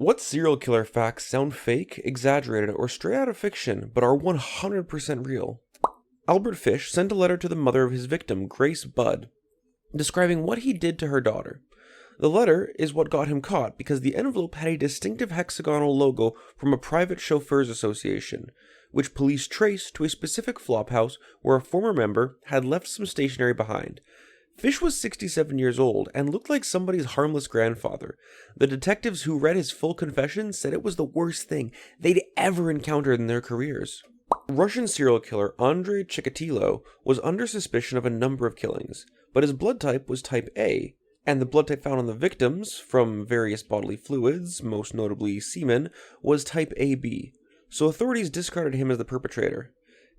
What serial killer facts sound fake, exaggerated, or straight out of fiction, but are 100% real? Albert Fish sent a letter to the mother of his victim, Grace Budd, describing what he did to her daughter. The letter is what got him caught because the envelope had a distinctive hexagonal logo from a private chauffeurs association, which police traced to a specific flophouse where a former member had left some stationery behind. Fish was 67 years old and looked like somebody's harmless grandfather. The detectives who read his full confession said it was the worst thing they'd ever encountered in their careers. Russian serial killer Andrei Chikatilo was under suspicion of a number of killings, but his blood type was type A, and the blood type found on the victims, from various bodily fluids, most notably semen, was type AB, so authorities discarded him as the perpetrator.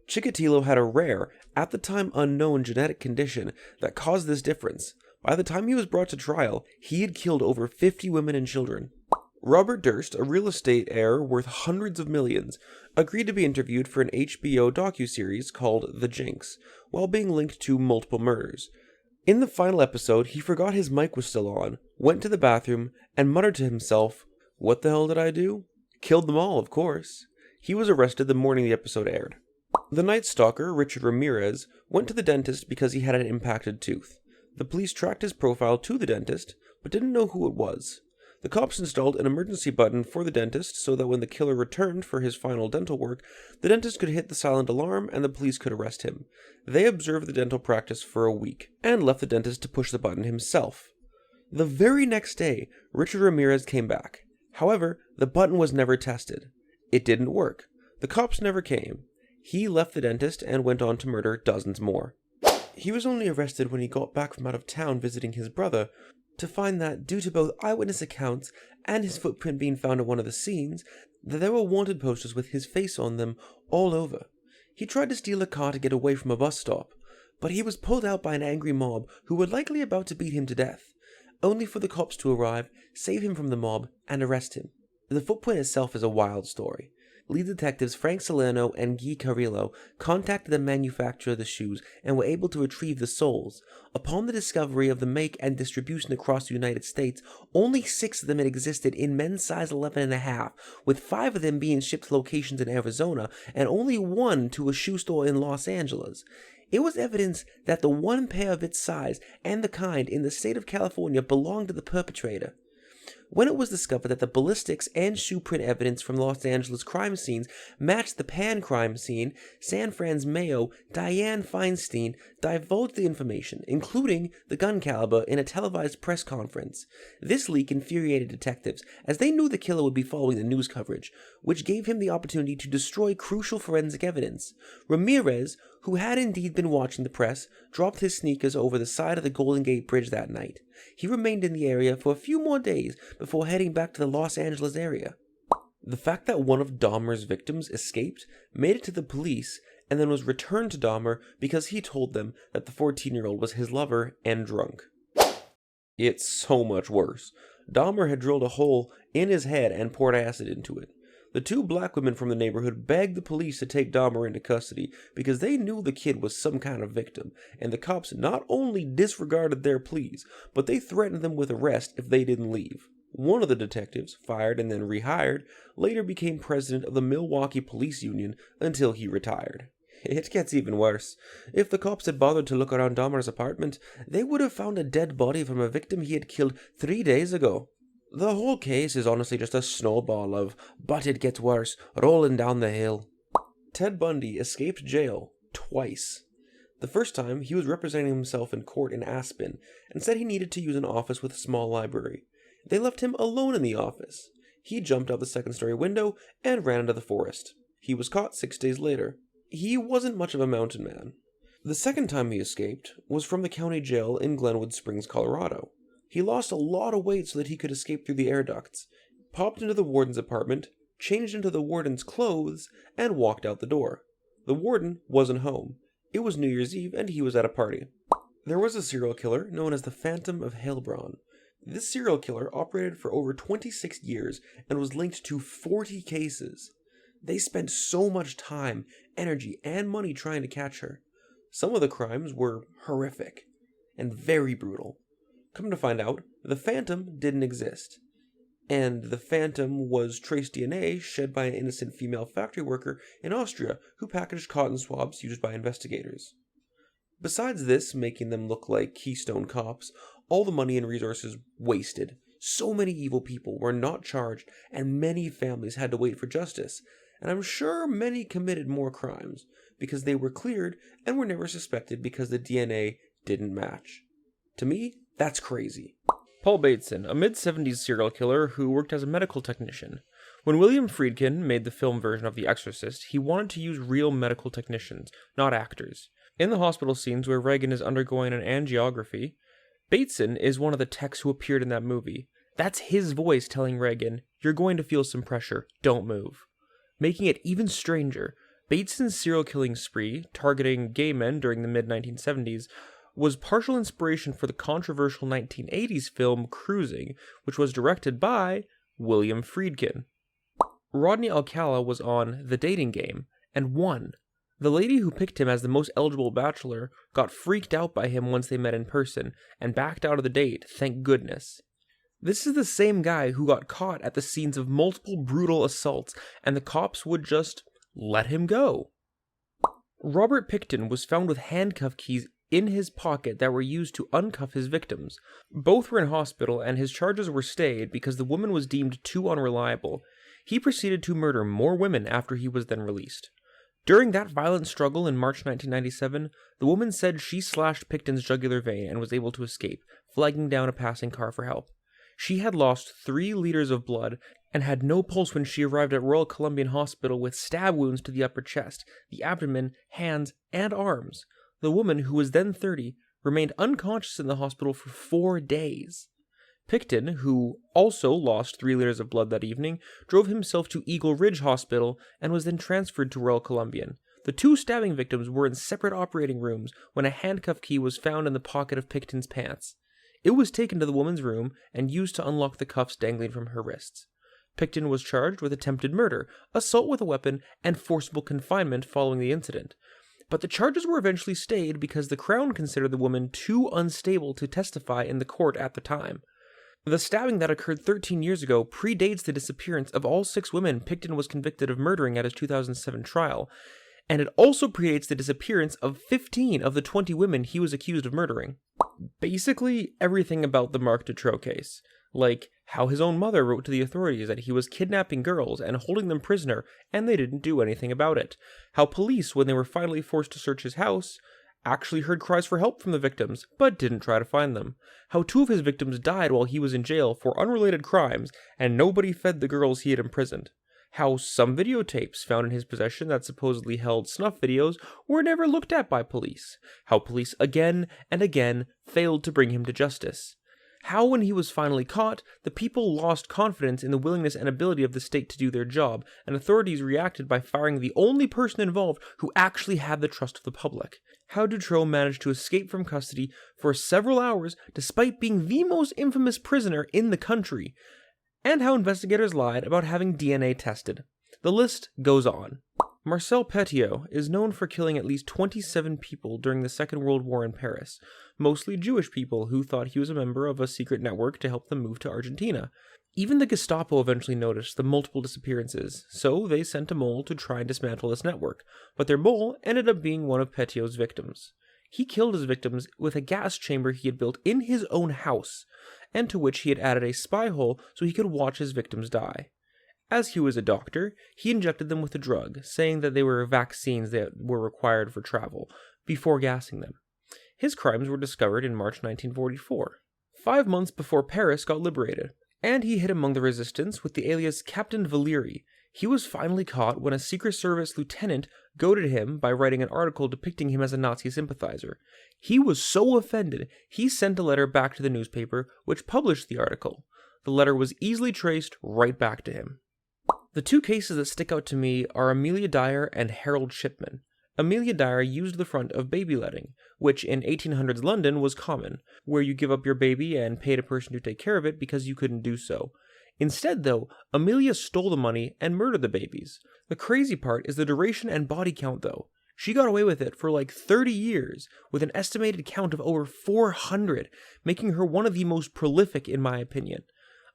Chikatilo had a rare, at the time unknown genetic condition that caused this difference. By the time he was brought to trial, he had killed over 50 women and children. Robert Durst, a real estate heir worth hundreds of millions, agreed to be interviewed for an HBO docuseries called The Jinx, while being linked to multiple murders. In the final episode, he forgot his mic was still on, went to the bathroom, and muttered to himself, "What the hell did I do?" Killed them all, of course. He was arrested the morning the episode aired. The Night Stalker, Richard Ramirez, went to the dentist because he had an impacted tooth. The police tracked his profile to the dentist, but didn't know who it was. The cops installed an emergency button for the dentist so that when the killer returned for his final dental work, the dentist could hit the silent alarm and the police could arrest him. They observed the dental practice for a week, and left the dentist to push the button himself. The very next day, Richard Ramirez came back. However, the button was never tested. It didn't work. The cops never came. He left the dentist and went on to murder dozens more. He was only arrested when he got back from out of town visiting his brother, to find that, due to both eyewitness accounts and his footprint being found at one of the scenes, that there were wanted posters with his face on them all over. He tried to steal a car to get away from a bus stop, but he was pulled out by an angry mob who were likely about to beat him to death, only for the cops to arrive, save him from the mob, and arrest him. The footprint itself is a wild story. Lead detectives Frank Salerno and Guy Carrillo contacted the manufacturer of the shoes and were able to retrieve the soles. Upon the discovery of the make and distribution across the United States, only 6 of them had existed in men's size 11.5, with 5 of them being shipped to locations in Arizona and only 1 to a shoe store in Los Angeles. It was evidence that the one pair of its size and the kind in the state of California belonged to the perpetrator. When it was discovered that the ballistics and shoe print evidence from Los Angeles crime scenes matched the Pan crime scene, San Fran's Mayo, Dianne Feinstein, divulged the information, including the gun caliber, in a televised press conference. This leak infuriated detectives, as they knew the killer would be following the news coverage, which gave him the opportunity to destroy crucial forensic evidence. Ramirez, who had indeed been watching the press, dropped his sneakers over the side of the Golden Gate Bridge that night. He remained in the area for a few more days before heading back to the Los Angeles area. The fact that one of Dahmer's victims escaped, made it to the police, and then was returned to Dahmer because he told them that the 14-year-old was his lover and drunk. It's so much worse. Dahmer had drilled a hole in his head and poured acid into it. The 2 black women from the neighborhood begged the police to take Dahmer into custody because they knew the kid was some kind of victim, and the cops not only disregarded their pleas, but they threatened them with arrest if they didn't leave. One of the detectives, fired and then rehired, later became president of the Milwaukee Police Union until he retired. It gets even worse. If the cops had bothered to look around Dahmer's apartment, they would have found a dead body from a victim he had killed 3 days ago. The whole case is honestly just a snowball of, but it gets worse, rolling down the hill. Ted Bundy escaped jail twice. The first time, he was representing himself in court in Aspen and said he needed to use an office with a small library. They left him alone in the office. He jumped out the second-story window and ran into the forest. He was caught 6 days later. He wasn't much of a mountain man. The second time he escaped was from the county jail in Glenwood Springs, Colorado. He lost a lot of weight so that he could escape through the air ducts, popped into the warden's apartment, changed into the warden's clothes, and walked out the door. The warden wasn't home. It was New Year's Eve and he was at a party. There was a serial killer known as the Phantom of Heilbronn. This serial killer operated for over 26 years and was linked to 40 cases. They spent so much time, energy, and money trying to catch her. Some of the crimes were horrific and very brutal. Come to find out, the Phantom didn't exist. And the phantom was trace DNA shed by an innocent female factory worker in Austria who packaged cotton swabs used by investigators. Besides this, making them look like Keystone cops, all the money and resources wasted. So many evil people were not charged, and many families had to wait for justice. And I'm sure many committed more crimes because they were cleared and were never suspected because the DNA didn't match. To me, that's crazy. Paul Bateson, a mid-70s serial killer who worked as a medical technician. When William Friedkin made the film version of The Exorcist, he wanted to use real medical technicians, not actors. In the hospital scenes where Regan is undergoing an angiography, Bateson is one of the techs who appeared in that movie. That's his voice telling Regan, "You're going to feel some pressure, don't move." Making it even stranger, Bateson's serial killing spree, targeting gay men during the mid-1970s, was partial inspiration for the controversial 1980s film Cruising, which was directed by William Friedkin. Rodney Alcala was on The Dating Game and won. The lady who picked him as the most eligible bachelor got freaked out by him once they met in person and backed out of the date, thank goodness. This is the same guy who got caught at the scenes of multiple brutal assaults, and the cops would just let him go. Robert Pickton was found with handcuff keys in his pocket that were used to uncuff his victims. Both were in hospital, and his charges were stayed because the woman was deemed too unreliable. He proceeded to murder more women after he was then released. During that violent struggle in March 1997, the woman said she slashed Pickton's jugular vein and was able to escape, flagging down a passing car for help. She had lost 3 liters of blood and had no pulse when she arrived at Royal Columbian Hospital with stab wounds to the upper chest, the abdomen, hands, and arms. The woman, who was then 30, remained unconscious in the hospital for 4 days. Pickton, who also lost 3 liters of blood that evening, drove himself to Eagle Ridge Hospital and was then transferred to Royal Columbian. The 2 stabbing victims were in separate operating rooms when a handcuff key was found in the pocket of Pickton's pants. It was taken to the woman's room and used to unlock the cuffs dangling from her wrists. Pickton was charged with attempted murder, assault with a weapon, and forcible confinement following the incident. But the charges were eventually stayed because the Crown considered the woman too unstable to testify in the court at the time. The stabbing that occurred 13 years ago predates the disappearance of all 6 women Pickton was convicted of murdering at his 2007 trial, and it also predates the disappearance of 15 of the 20 women he was accused of murdering. Basically, everything about the Marc Dutroux case. Like how his own mother wrote to the authorities that he was kidnapping girls and holding them prisoner, and they didn't do anything about it. How police, when they were finally forced to search his house, actually heard cries for help from the victims, but didn't try to find them. How 2 of his victims died while he was in jail for unrelated crimes, and nobody fed the girls he had imprisoned. How some videotapes found in his possession that supposedly held snuff videos were never looked at by police. How police again and again failed to bring him to justice. How, when he was finally caught, the people lost confidence in the willingness and ability of the state to do their job, and authorities reacted by firing the only person involved who actually had the trust of the public. How Dutroux managed to escape from custody for several hours despite being the most infamous prisoner in the country. And how investigators lied about having DNA tested. The list goes on. Marcel Petiot is known for killing at least 27 people during the Second World War in Paris, mostly Jewish people who thought he was a member of a secret network to help them move to Argentina. Even the Gestapo eventually noticed the multiple disappearances, so they sent a mole to try and dismantle this network, but their mole ended up being one of Petiot's victims. He killed his victims with a gas chamber he had built in his own house, and to which he had added a spy hole so he could watch his victims die. As he was a doctor, he injected them with a drug, saying that they were vaccines that were required for travel, before gassing them. His crimes were discovered in March 1944, 5 months before Paris got liberated, and he hid among the resistance with the alias Captain Valeri. He was finally caught when a Secret Service lieutenant goaded him by writing an article depicting him as a Nazi sympathizer. He was so offended, he sent a letter back to the newspaper, which published the article. The letter was easily traced right back to him. The 2 cases that stick out to me are Amelia Dyer and Harold Shipman. Amelia Dyer used the front of baby letting, which in 1800s London was common, where you give up your baby and paid a person to take care of it because you couldn't do so. Instead, though, Amelia stole the money and murdered the babies. The crazy part is the duration and body count, though. She got away with it for like 30 years, with an estimated count of over 400, making her one of the most prolific in my opinion.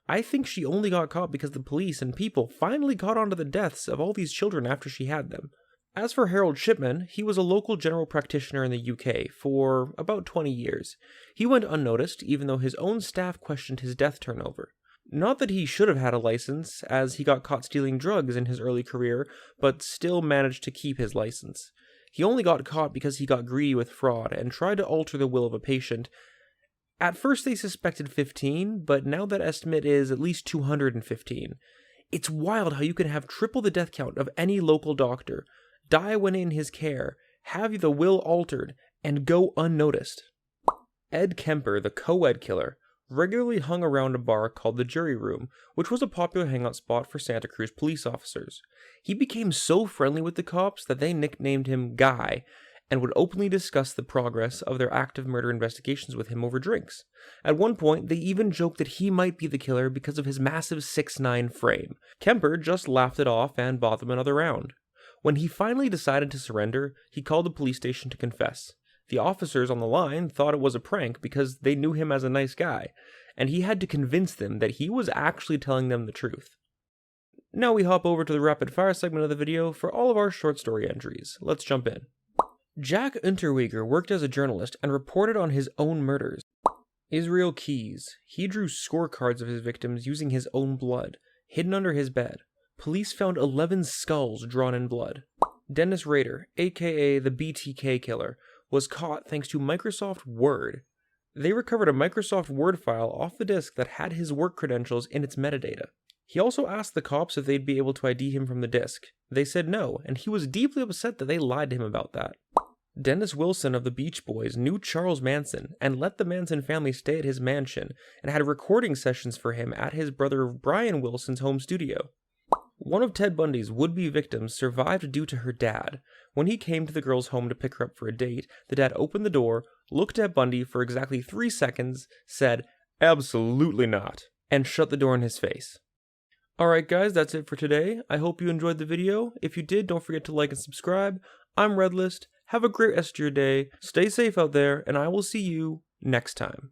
I think she only got caught because the police and people finally caught on to the deaths of all these children after she had them. As for Harold Shipman, he was a local general practitioner in the UK for about 20 years. He went unnoticed, even though his own staff questioned his death turnover. Not that he should have had a license, as he got caught stealing drugs in his early career, but still managed to keep his license. He only got caught because he got greedy with fraud and tried to alter the will of a patient. At first they suspected 15, but now that estimate is at least 215. It's wild how you can have triple the death count of any local doctor, die when in his care, have the will altered, and go unnoticed. Ed Kemper, the co-ed killer, regularly hung around a bar called the Jury Room, which was a popular hangout spot for Santa Cruz police officers. He became so friendly with the cops that they nicknamed him Guy, and would openly discuss the progress of their active murder investigations with him over drinks. At one point, they even joked that he might be the killer because of his massive 6'9" frame. Kemper just laughed it off and bought them another round. When he finally decided to surrender, he called the police station to confess. The officers on the line thought it was a prank because they knew him as a nice guy, and he had to convince them that he was actually telling them the truth. Now we hop over to the rapid fire segment of the video for all of our short story entries. Let's jump in. Jack Unterweger worked as a journalist and reported on his own murders. Israel Keys. He drew scorecards of his victims using his own blood, hidden under his bed. Police found 11 skulls drawn in blood. Dennis Rader, aka the BTK killer, was caught thanks to Microsoft Word. They recovered a Microsoft Word file off the disk that had his work credentials in its metadata. He also asked the cops if they'd be able to ID him from the disk. They said no, and he was deeply upset that they lied to him about that. Dennis Wilson of the Beach Boys knew Charles Manson and let the Manson family stay at his mansion and had recording sessions for him at his brother Brian Wilson's home studio. One of Ted Bundy's would-be victims survived due to her dad. When he came to the girl's home to pick her up for a date, the dad opened the door, looked at Bundy for exactly 3 seconds, said, "Absolutely not," and shut the door in his face. Alright guys, that's it for today. I hope you enjoyed the video. If you did, don't forget to like and subscribe. I'm ReddList. Have a great rest of your day. Stay safe out there, and I will see you next time.